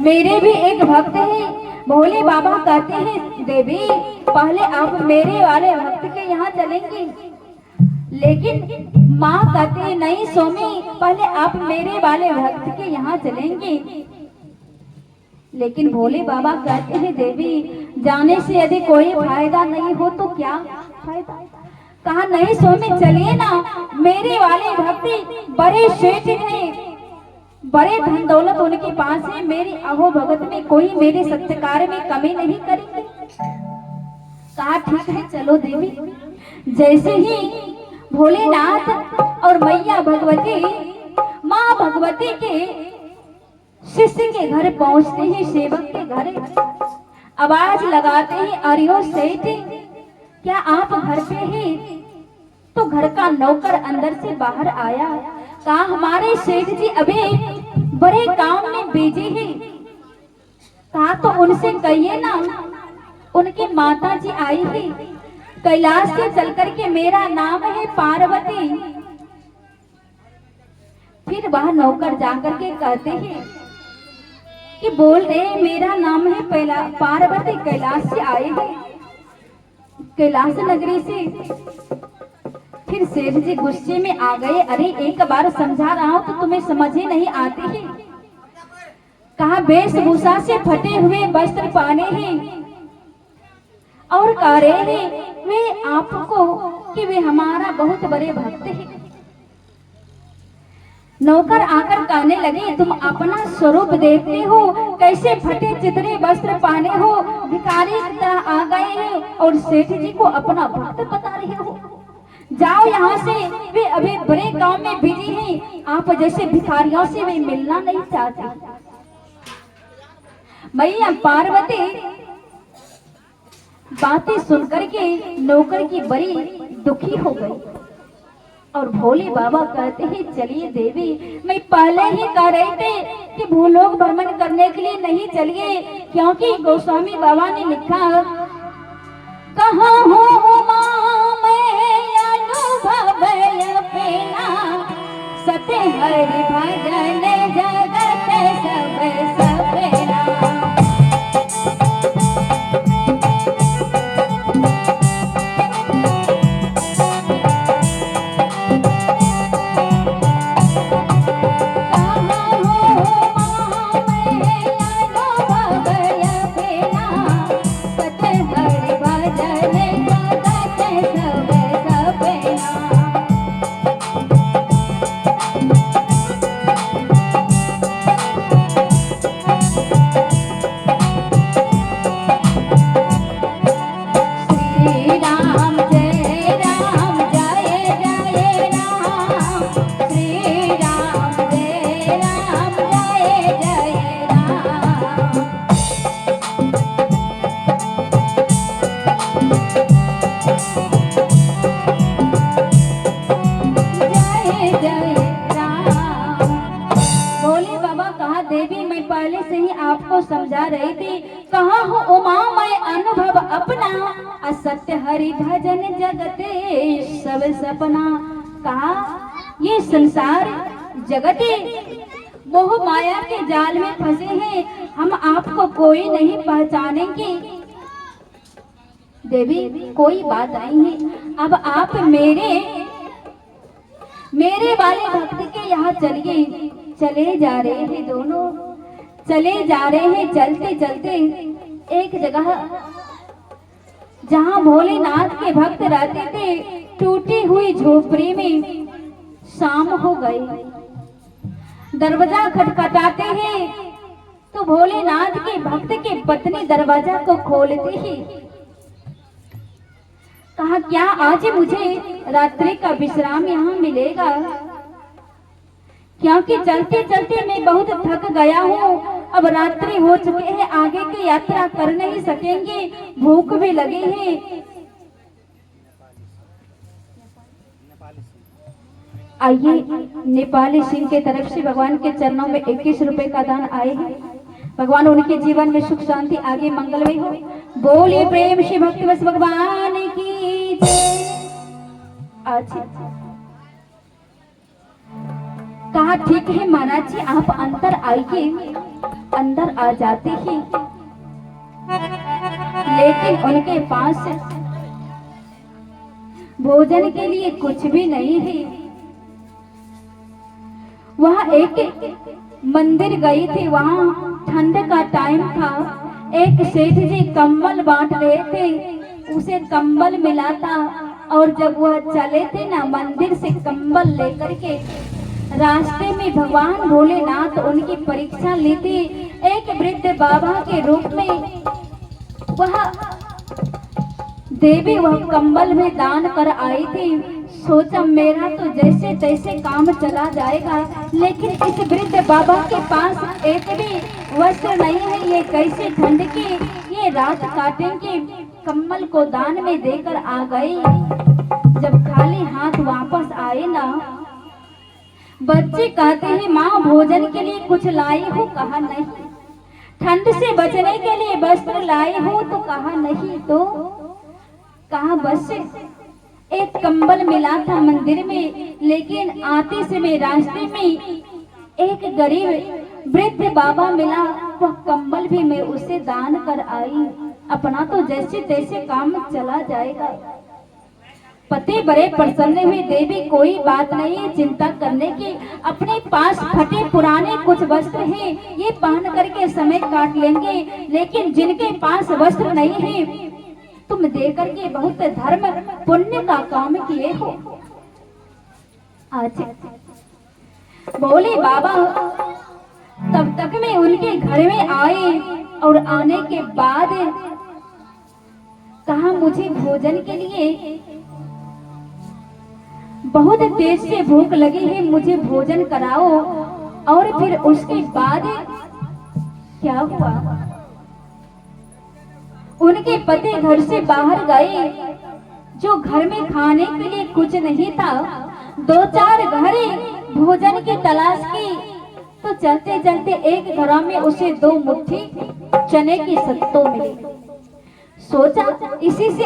मेरे भी एक भक्त है। भोले बाबा कहते हैं देवी पहले आप मेरे वाले भक्त के यहाँ चलेंगे, लेकिन माँ कहते हैं नहीं स्वामी पहले आप मेरे वाले भक्त के यहाँ चलेंगे। लेकिन भोले बाबा कहते हैं देवी जाने से यदि कोई फायदा नहीं हो तो क्या फायदा। कहा नहीं स्वामी चलिए ना, मेरे वाले भक्त बड़े सेठ हैं, बड़े धन दौलत उनके पास है, मेरी अहो भगत में कोई मेरे सत्कार में कमी नहीं करेंगे। कहा ठीक है चलो देवी। जैसे ही भोलेनाथ और मैया भगवती माँ भगवती के शिष्य के घर पहुंचते हैं, सेवक के घर आवाज लगाते हैं अरियो सेठ क्या आप घर पे हैं? तो घर का नौकर अंदर से बाहर आया। कहा हमारे सेठ जी अभी बड़े काम में बिजी हैं। कहा तो उनसे कहिए ना उनकी माता जी आई है कैलाश से चलकर के, मेरा नाम है पार्वती। फिर वह नौकर जाकर के कहते हैं कि बोल रहे मेरा नाम है पार्वती, कैलाश से आए हैं, कैलाश नगरी से। फिर सेठ जी गुस्से में आ गए, अरे एक बार समझा रहा हूं तो तुम्हें समझ ही नहीं आती है। कहा वेशभूषा से फटे हुए वस्त्र पहने हैं और कह रहे हैं वे आपको कि वे हमारा बहुत बड़े भक्त हैं। नौकर आकर कहने लगे तुम अपना स्वरूप देखते हो, कैसे फटे चितरे वस्त्र पहने हो, भिखारी की तरह आ गए हैं और सेठ जी को अपना भक्त बता रहे हो। जाओ यहाँ से, वे अभी बड़े काम में बिजी हैं, आप जैसे भिखारियों से वे मिलना नहीं चाहते। मैया पार्वती बातें सुनकर के नौकर की बड़ी दुखी हो गई और भोले बाबा कहते हैं चलिए देवी, मैं पहले ही कह रहे थे कि भूलोक भ्रमण करने के लिए नहीं चलिए, क्योंकि गोस्वामी बाबा ने लिखा कहाँ हूँ माँ मैं अनुभव अपना, सत्य हरि भजन जगत सब सपना। आपको समझा रही थी, कहा हूँ उमा मैं अनुभव अपना, असत्य हरि भजन जगते सब सपना। कहा ये संसार जगते मोह माया के जाल में फंसे हैं, हम आपको कोई नहीं पहचानेंगे। देवी कोई बात नहीं है, अब आप मेरे वाले भक्त के यहाँ चलिए। चले जा रहे हैं दोनों, चले जा रहे हैं चलते चलते एक जगह जहां भोलेनाथ के भक्त रहते थे, टूटी हुई झोपड़ी में शाम हो गई। दरवाजा खटखटाते हैं तो भोलेनाथ के भक्त के पत्नी दरवाजा को खोलती है। कहा क्या आज मुझे रात्रि का विश्राम यहाँ मिलेगा, क्योंकि चलते चलते मैं बहुत थक गया हूँ, अब रात्रि हो चुके हैं, आगे की यात्रा कर नहीं सकेंगे, भूख भी लगी है। आइए नेपाली सिंह के तरफ से भगवान के चरणों में 21 रुपए का दान आए हैं। भगवान उनके जीवन में सुख शांति आगे मंगलमय हो। बोलिए प्रेम से भक्त बस भगवान की जय। अच्छा कहा ठीक है महाराज जी आप अंतर आइए। अंदर आ जाती ही, लेकिन उनके पास भोजन के लिए कुछ भी नहीं है। वह एक मंदिर गई थी, वहां ठंड का टाइम था। एक सेठ जी कंबल बांट रहे थे, उसे कंबल मिला था। और जब वह चले थे ना मंदिर से कंबल लेकर के, रास्ते में भगवान भोलेनाथ उनकी परीक्षा ली थी। एक वृद्ध बाबा के रूप में वह देवी वह कंबल में दान कर आई थी। सोचा मेरा तो जैसे तैसे काम चला जाएगा, लेकिन इस वृद्ध बाबा के पास एक भी वस्त्र नहीं है, ये कैसे ठंड की ये रात काटेंगे। कंबल को दान में देकर आ गई। जब खाली हाथ वापस आए ना, बच्चे कहते हैं माँ भोजन के लिए कुछ लाई हो? कहा नहीं। ठंड से बचने के लिए वस्त्र लाई हो? तो कहा नहीं। तो कहा बस एक कंबल मिला था मंदिर में, लेकिन आते समय रास्ते में एक गरीब वृद्ध बाबा मिला, वह कंबल भी मैं उसे दान कर आई। अपना तो जैसे तैसे काम चला जाएगा। पति बड़े प्रसन्न हुए। देवी कोई बात नहीं चिंता करने की, अपने पास फटे पुराने कुछ वस्त्र हैं, ये पहन करके समय काट लेंगे। लेकिन जिनके पास वस्त्र नहीं है, तुम देकर के बहुत धर्म पुण्य का काम किए हो। आज बोले बाबा, तब तक मैं उनके घर में आए और आने के बाद कहा मुझे भोजन के लिए बहुत तेज से भूख लगी है, मुझे भोजन कराओ। और फिर उसके बाद क्या हुआ, उनके पति घर से बाहर गए। जो घर में खाने के लिए कुछ नहीं था, 2-4 घरे भोजन की तलाश की, तो चलते चलते एक घर में उसे 2 मुट्ठी चने की सत्तू मिली। सोचा इसी से